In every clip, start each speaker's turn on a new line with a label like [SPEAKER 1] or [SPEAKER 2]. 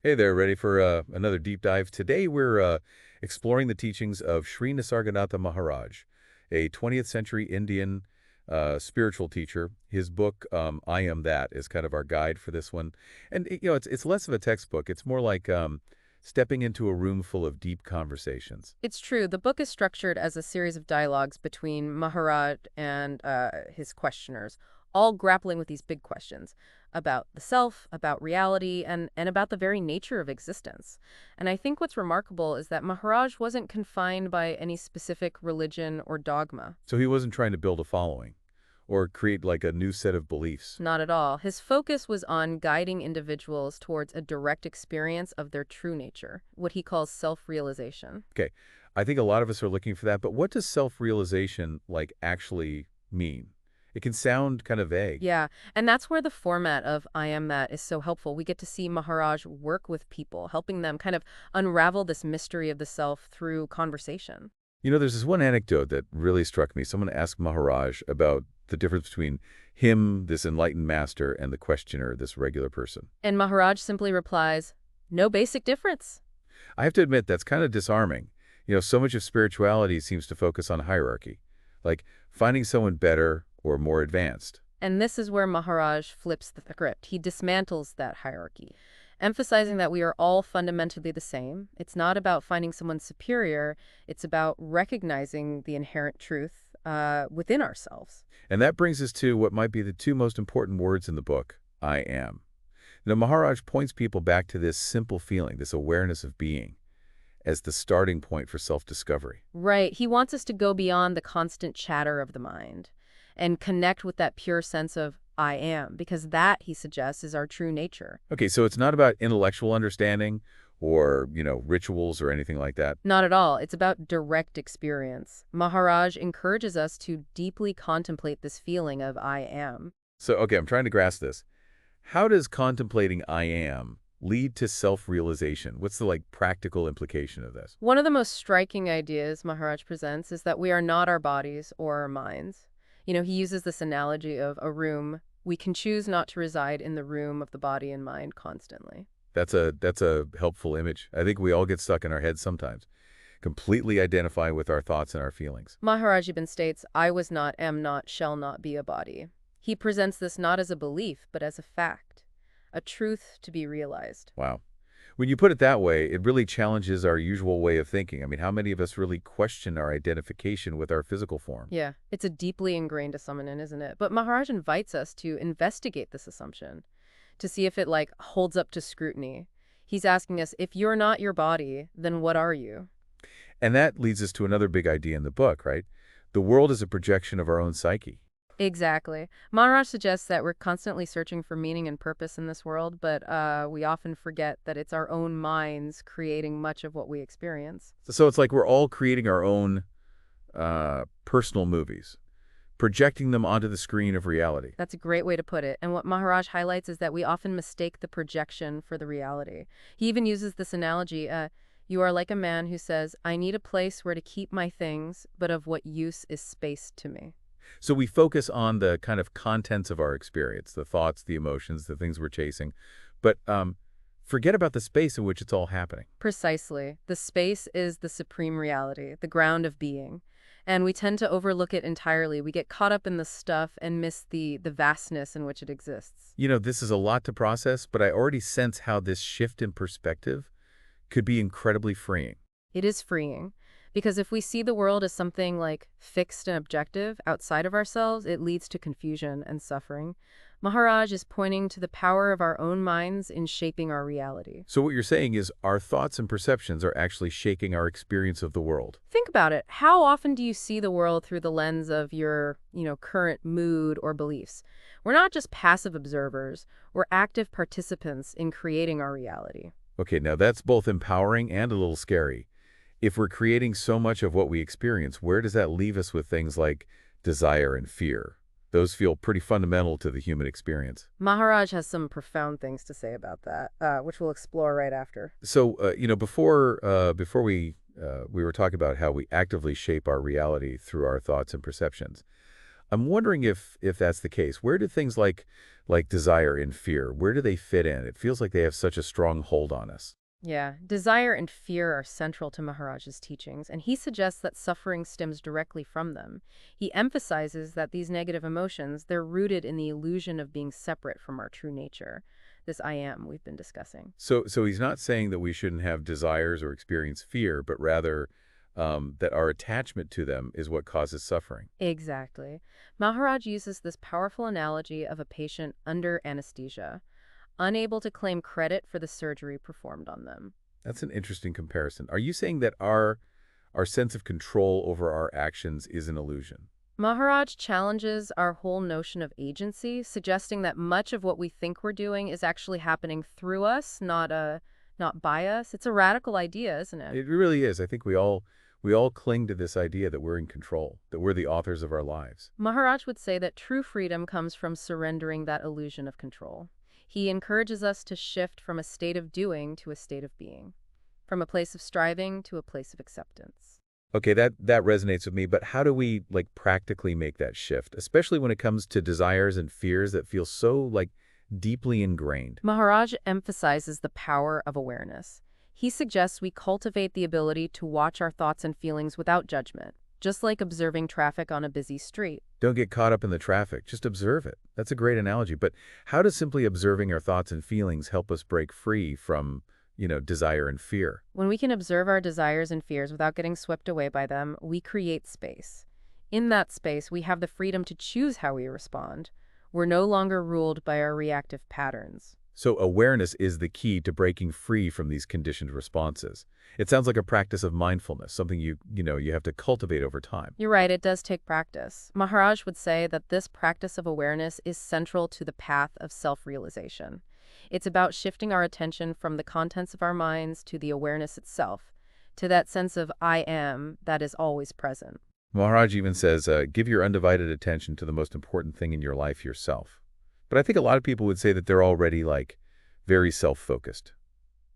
[SPEAKER 1] Hey there, ready for another deep dive? Today we're exploring the teachings of Sri Nisargadatta Maharaj, a 20th century Indian spiritual teacher. His book, I Am That, is kind of our guide for this one. And, it's less of a textbook. It's more like stepping into a room full of deep conversations.
[SPEAKER 2] It's true. The book is structured as a series of dialogues between Maharaj and his questioners, all grappling with these big questions about the self, about reality, and about the very nature of existence. And I think what's remarkable is that Maharaj wasn't confined by any specific religion or dogma.
[SPEAKER 1] So he wasn't trying to build a following or create like a new set of beliefs.
[SPEAKER 2] Not at all. His focus was on guiding individuals towards a direct experience of their true nature, what he calls self-realization.
[SPEAKER 1] Okay, I think a lot of us are looking for that, but what does self-realization like actually mean? It can sound kind of vague.
[SPEAKER 2] Yeah, and that's where the format of I Am That is so helpful. We get to see Maharaj work with people, helping them kind of unravel this mystery of the self through conversation.
[SPEAKER 1] There's this one anecdote that really struck me. Someone asked Maharaj about the difference between him, this enlightened master, and the questioner, this regular person.
[SPEAKER 2] And Maharaj simply replies, no basic difference.
[SPEAKER 1] I have to admit, that's kind of disarming. So much of spirituality seems to focus on hierarchy, like finding someone better or more advanced.
[SPEAKER 2] And this is where Maharaj flips the script. He dismantles that hierarchy, emphasizing that we are all fundamentally the same. It's not about finding someone superior. It's about recognizing the inherent truth within ourselves.
[SPEAKER 1] And that brings us to what might be the two most important words in the book, I am. Maharaj points people back to this simple feeling, this awareness of being, as the starting point for self-discovery.
[SPEAKER 2] Right. He wants us to go beyond the constant chatter of the mind and connect with that pure sense of I am, because that, he suggests, is our true nature.
[SPEAKER 1] Okay, so it's not about intellectual understanding or, rituals or anything like that.
[SPEAKER 2] Not at all. It's about direct experience. Maharaj encourages us to deeply contemplate this feeling of I am.
[SPEAKER 1] So, okay, I'm trying to grasp this. How does contemplating I am lead to self-realization? What's the, practical implication of this?
[SPEAKER 2] One of the most striking ideas Maharaj presents is that we are not our bodies or our minds. He uses this analogy of a room. We can choose not to reside in the room of the body and mind constantly.
[SPEAKER 1] That's a helpful image. I think we all get stuck in our heads sometimes, completely identify with our thoughts and our feelings.
[SPEAKER 2] Maharaj even states, I was not, am not, shall not be a body. He presents this not as a belief, but as a fact, a truth to be realized.
[SPEAKER 1] Wow. When you put it that way, it really challenges our usual way of thinking. I mean, how many of us really question our identification with our physical form?
[SPEAKER 2] Yeah, it's a deeply ingrained assumption, isn't it? But Maharaj invites us to investigate this assumption, to see if it, holds up to scrutiny. He's asking us, if you're not your body, then what are you?
[SPEAKER 1] And that leads us to another big idea in the book, right? The world is a projection of our own psyche.
[SPEAKER 2] Exactly. Maharaj suggests that we're constantly searching for meaning and purpose in this world, but we often forget that it's our own minds creating much of what we experience.
[SPEAKER 1] So it's like we're all creating our own personal movies, projecting them onto the screen of reality.
[SPEAKER 2] That's a great way to put it. And what Maharaj highlights is that we often mistake the projection for the reality. He even uses this analogy, you are like a man who says, I need a place where to keep my things, but of what use is space to me.
[SPEAKER 1] So we focus on the kind of contents of our experience, the thoughts, the emotions, the things we're chasing, but forget about the space in which it's all happening.
[SPEAKER 2] Precisely. The space is the supreme reality, the ground of being. And we tend to overlook it entirely. We get caught up in the stuff and miss the vastness in which it exists.
[SPEAKER 1] This is a lot to process, but I already sense how this shift in perspective could be incredibly freeing.
[SPEAKER 2] It is freeing. Because if we see the world as something fixed and objective outside of ourselves, it leads to confusion and suffering. Maharaj is pointing to the power of our own minds in shaping our reality.
[SPEAKER 1] So what you're saying is our thoughts and perceptions are actually shaping our experience of the world.
[SPEAKER 2] Think about it. How often do you see the world through the lens of your, current mood or beliefs? We're not just passive observers. We're active participants in creating our reality.
[SPEAKER 1] Okay, now that's both empowering and a little scary. If we're creating so much of what we experience, where does that leave us with things like desire and fear? Those feel pretty fundamental to the human experience.
[SPEAKER 2] Maharaj has some profound things to say about that, which we'll explore right after.
[SPEAKER 1] So, before we were talking about how we actively shape our reality through our thoughts and perceptions. I'm wondering if that's the case. Where do things like desire and fear, where do they fit in? It feels like they have such a strong hold on us.
[SPEAKER 2] Yeah, desire and fear are central to Maharaj's teachings, and he suggests that suffering stems directly from them. He emphasizes that these negative emotions, they're rooted in the illusion of being separate from our true nature, this I am we've been discussing.
[SPEAKER 1] So he's not saying that we shouldn't have desires or experience fear, but rather that our attachment to them is what causes suffering.
[SPEAKER 2] Exactly. Maharaj uses this powerful analogy of a patient under anesthesia, unable to claim credit for the surgery performed on them.
[SPEAKER 1] That's an interesting comparison. Are you saying that our sense of control over our actions is an illusion?
[SPEAKER 2] Maharaj challenges our whole notion of agency, suggesting that much of what we think we're doing is actually happening through us, not by us. It's a radical idea, isn't it?
[SPEAKER 1] It really is. I think we all cling to this idea that we're in control, that we're the authors of our lives.
[SPEAKER 2] Maharaj would say that true freedom comes from surrendering that illusion of control. He encourages us to shift from a state of doing to a state of being, from a place of striving to a place of acceptance.
[SPEAKER 1] Okay, that resonates with me, but how do we practically make that shift, especially when it comes to desires and fears that feel so deeply ingrained?
[SPEAKER 2] Maharaj emphasizes the power of awareness. He suggests we cultivate the ability to watch our thoughts and feelings without judgment, just like observing traffic on a busy street.
[SPEAKER 1] Don't get caught up in the traffic, just observe it. That's a great analogy, but how does simply observing our thoughts and feelings help us break free from, desire and fear?
[SPEAKER 2] When we can observe our desires and fears without getting swept away by them, we create space. In that space, we have the freedom to choose how we respond. We're no longer ruled by our reactive patterns.
[SPEAKER 1] So awareness is the key to breaking free from these conditioned responses. It sounds like a practice of mindfulness, something you have to cultivate over time.
[SPEAKER 2] You're right, it does take practice. Maharaj would say that this practice of awareness is central to the path of self-realization. It's about shifting our attention from the contents of our minds to the awareness itself, to that sense of I am that is always present.
[SPEAKER 1] Maharaj even says, give your undivided attention to the most important thing in your life, yourself. But I think a lot of people would say that they're already very self-focused,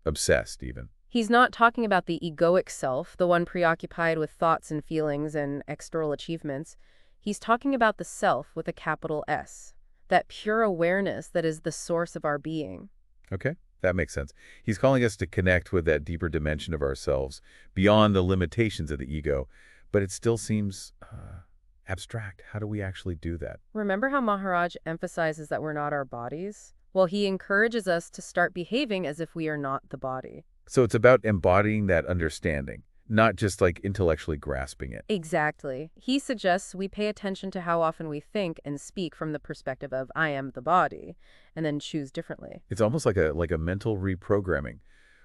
[SPEAKER 1] obsessed even.
[SPEAKER 2] He's not talking about the egoic self, the one preoccupied with thoughts and feelings and external achievements. He's talking about the self with a capital S, that pure awareness that is the source of our being.
[SPEAKER 1] Okay, that makes sense. He's calling us to connect with that deeper dimension of ourselves, beyond the limitations of the ego, but it still seems abstract. How do we actually do that?
[SPEAKER 2] Remember how Maharaj emphasizes that we're not our bodies? Well, he encourages us to start behaving as if we are not the body.
[SPEAKER 1] So it's about embodying that understanding, not just intellectually grasping it.
[SPEAKER 2] Exactly. He suggests we pay attention to how often we think and speak from the perspective of I am the body, and then choose differently.
[SPEAKER 1] It's almost like a mental reprogramming,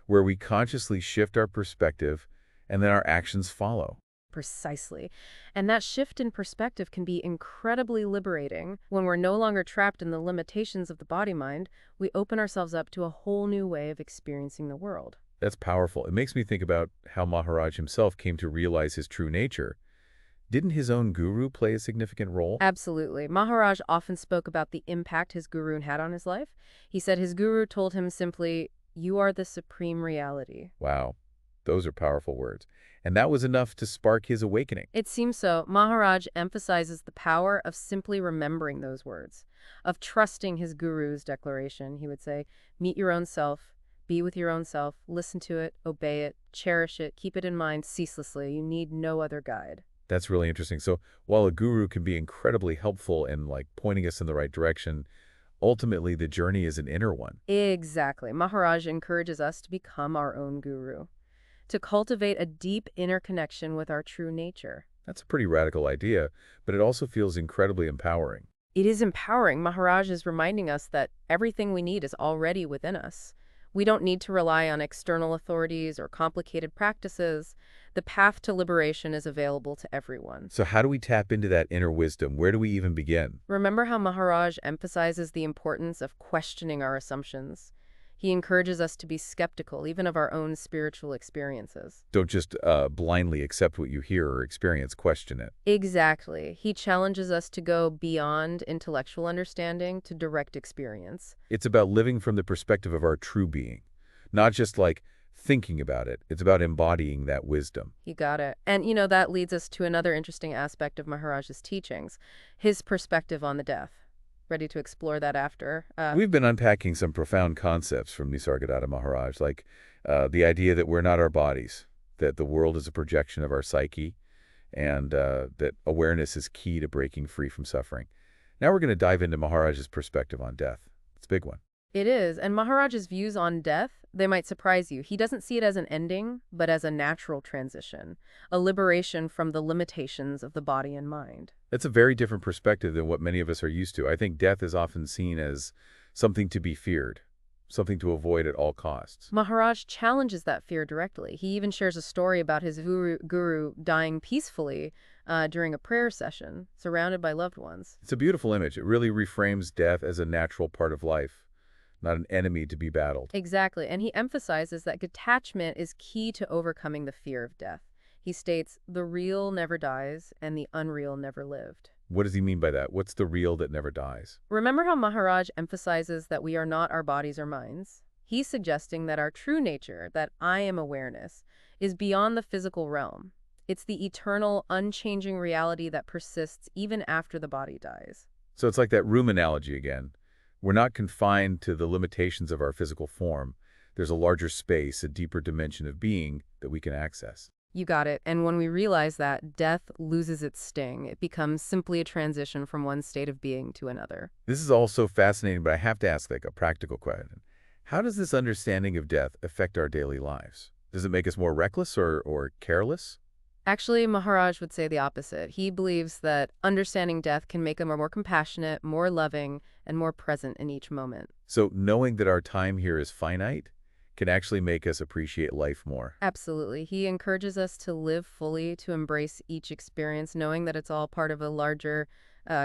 [SPEAKER 1] where we consciously shift our perspective and then our actions follow.
[SPEAKER 2] Precisely. And that shift in perspective can be incredibly liberating. When we're no longer trapped in the limitations of the body-mind, we open ourselves up to a whole new way of experiencing the world.
[SPEAKER 1] That's powerful. It makes me think about how Maharaj himself came to realize his true nature. Didn't his own guru play a significant role?
[SPEAKER 2] Absolutely. Maharaj often spoke about the impact his guru had on his life. He said his guru told him simply, "You are the supreme reality."
[SPEAKER 1] Wow, those are powerful words. And that was enough to spark his awakening.
[SPEAKER 2] It seems so. Maharaj emphasizes the power of simply remembering those words, of trusting his guru's declaration. He would say, meet your own self, be with your own self, listen to it, obey it, cherish it, keep it in mind ceaselessly. You need no other guide.
[SPEAKER 1] That's really interesting. So while a guru can be incredibly helpful in pointing us in the right direction, ultimately the journey is an inner one.
[SPEAKER 2] Exactly. Maharaj encourages us to become our own guru, to cultivate a deep inner connection with our true nature.
[SPEAKER 1] That's a pretty radical idea, but it also feels incredibly empowering.
[SPEAKER 2] It is empowering. Maharaj is reminding us that everything we need is already within us. We don't need to rely on external authorities or complicated practices. The path to liberation is available to everyone.
[SPEAKER 1] So how do we tap into that inner wisdom? Where do we even begin?
[SPEAKER 2] Remember how Maharaj emphasizes the importance of questioning our assumptions. He encourages us to be skeptical, even of our own spiritual experiences.
[SPEAKER 1] Don't just blindly accept what you hear or experience, question it.
[SPEAKER 2] Exactly. He challenges us to go beyond intellectual understanding to direct experience.
[SPEAKER 1] It's about living from the perspective of our true being, not just thinking about it. It's about embodying that wisdom.
[SPEAKER 2] You got it. And, that leads us to another interesting aspect of Maharaj's teachings, his perspective on the death. Ready to explore that after?
[SPEAKER 1] We've been unpacking some profound concepts from Nisargadatta Maharaj, like the idea that we're not our bodies, that the world is a projection of our psyche, and that awareness is key to breaking free from suffering. Now we're going to dive into Maharaj's perspective on death. It's a big one.
[SPEAKER 2] It is. And Maharaj's views on death, they might surprise you. He doesn't see it as an ending, but as a natural transition, a liberation from the limitations of the body and mind.
[SPEAKER 1] That's a very different perspective than what many of us are used to. I think death is often seen as something to be feared, something to avoid at all costs.
[SPEAKER 2] Maharaj challenges that fear directly. He even shares a story about his guru dying peacefully during a prayer session, surrounded by loved ones.
[SPEAKER 1] It's a beautiful image. It really reframes death as a natural part of life, not an enemy to be battled.
[SPEAKER 2] Exactly, and he emphasizes that detachment is key to overcoming the fear of death. He states, the real never dies, and the unreal never lived.
[SPEAKER 1] What does he mean by that? What's the real that never dies?
[SPEAKER 2] Remember how Maharaj emphasizes that we are not our bodies or minds? He's suggesting that our true nature, that I am awareness, is beyond the physical realm. It's the eternal, unchanging reality that persists even after the body dies.
[SPEAKER 1] So it's like that room analogy again. We're not confined to the limitations of our physical form. There's a larger space, a deeper dimension of being that we can access.
[SPEAKER 2] You got it. And when we realize that, death loses its sting. It becomes simply a transition from one state of being to another.
[SPEAKER 1] This is all so fascinating, but I have to ask like a practical question. How does this understanding of death affect our daily lives? Does it make us more reckless or careless?
[SPEAKER 2] Actually, Maharaj would say the opposite. He believes that understanding death can make us more compassionate, more loving, and more present in each moment.
[SPEAKER 1] So knowing that our time here is finite can actually make us appreciate life more.
[SPEAKER 2] Absolutely. He encourages us to live fully, to embrace each experience, knowing that it's all part of a larger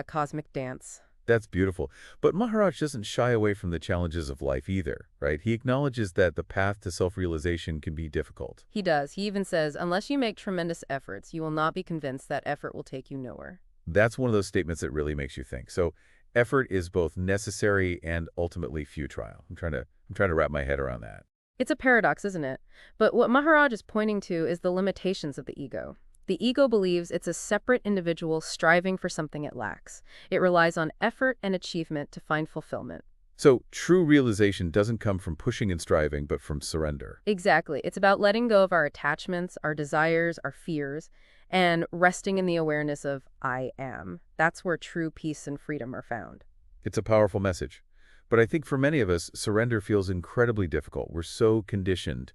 [SPEAKER 2] cosmic dance.
[SPEAKER 1] That's beautiful. But Maharaj doesn't shy away from the challenges of life either, right? He acknowledges that the path to self-realization can be difficult.
[SPEAKER 2] He does. He even says, unless you make tremendous efforts, you will not be convinced that effort will take you nowhere.
[SPEAKER 1] That's one of those statements that really makes you think. So effort is both necessary and ultimately futile. I'm trying to wrap my head around that.
[SPEAKER 2] It's a paradox, isn't it? But what Maharaj is pointing to is the limitations of the ego. The ego believes it's a separate individual striving for something it lacks. It relies on effort and achievement to find fulfillment.
[SPEAKER 1] So true realization doesn't come from pushing and striving, but from surrender.
[SPEAKER 2] Exactly. It's about letting go of our attachments, our desires, our fears, and resting in the awareness of I am. That's where true peace and freedom are found.
[SPEAKER 1] It's a powerful message. But I think for many of us, surrender feels incredibly difficult. We're so conditioned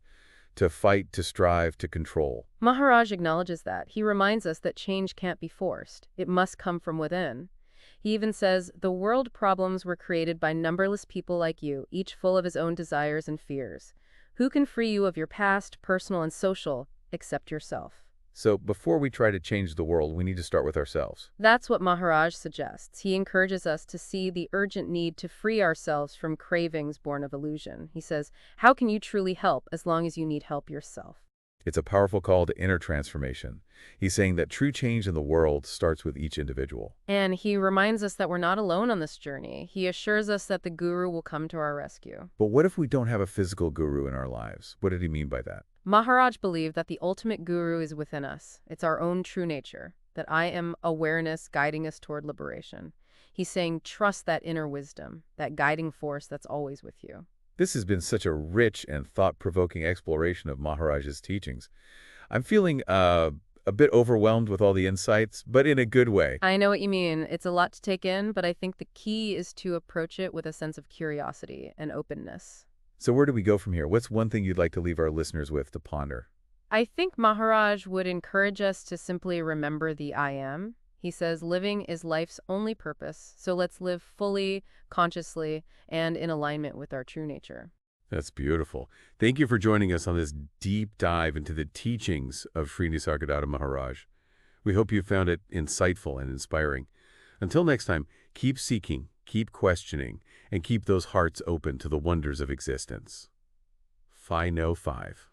[SPEAKER 1] to fight, to strive, to control.
[SPEAKER 2] Maharaj acknowledges that. He reminds us that change can't be forced. It must come from within. He even says, the world problems were created by numberless people like you, each full of his own desires and fears. Who can free you of your past, personal, and social, except yourself?
[SPEAKER 1] So before we try to change the world, we need to start with ourselves.
[SPEAKER 2] That's what Maharaj suggests. He encourages us to see the urgent need to free ourselves from cravings born of illusion. He says, how can you truly help as long as you need help yourself?
[SPEAKER 1] It's a powerful call to inner transformation. He's saying that true change in the world starts with each individual.
[SPEAKER 2] And he reminds us that we're not alone on this journey. He assures us that the guru will come to our rescue.
[SPEAKER 1] But what if we don't have a physical guru in our lives? What did he mean by that?
[SPEAKER 2] Maharaj believed that the ultimate guru is within us. It's our own true nature, that I am awareness guiding us toward liberation. He's saying trust that inner wisdom, that guiding force that's always with you.
[SPEAKER 1] This has been such a rich and thought-provoking exploration of Maharaj's teachings. I'm feeling a bit overwhelmed with all the insights, but in a good way.
[SPEAKER 2] I know what you mean. It's a lot to take in, but I think the key is to approach it with a sense of curiosity and openness.
[SPEAKER 1] So where do we go from here? What's one thing you'd like to leave our listeners with to ponder?
[SPEAKER 2] I think Maharaj would encourage us to simply remember the I am. He says living is life's only purpose, so let's live fully, consciously, and in alignment with our true nature.
[SPEAKER 1] That's beautiful. Thank you for joining us on this deep dive into the teachings of Sri Nisargadatta Maharaj. We hope you found it insightful and inspiring. Until next time, keep seeking, keep questioning, and keep those hearts open to the wonders of existence. 505.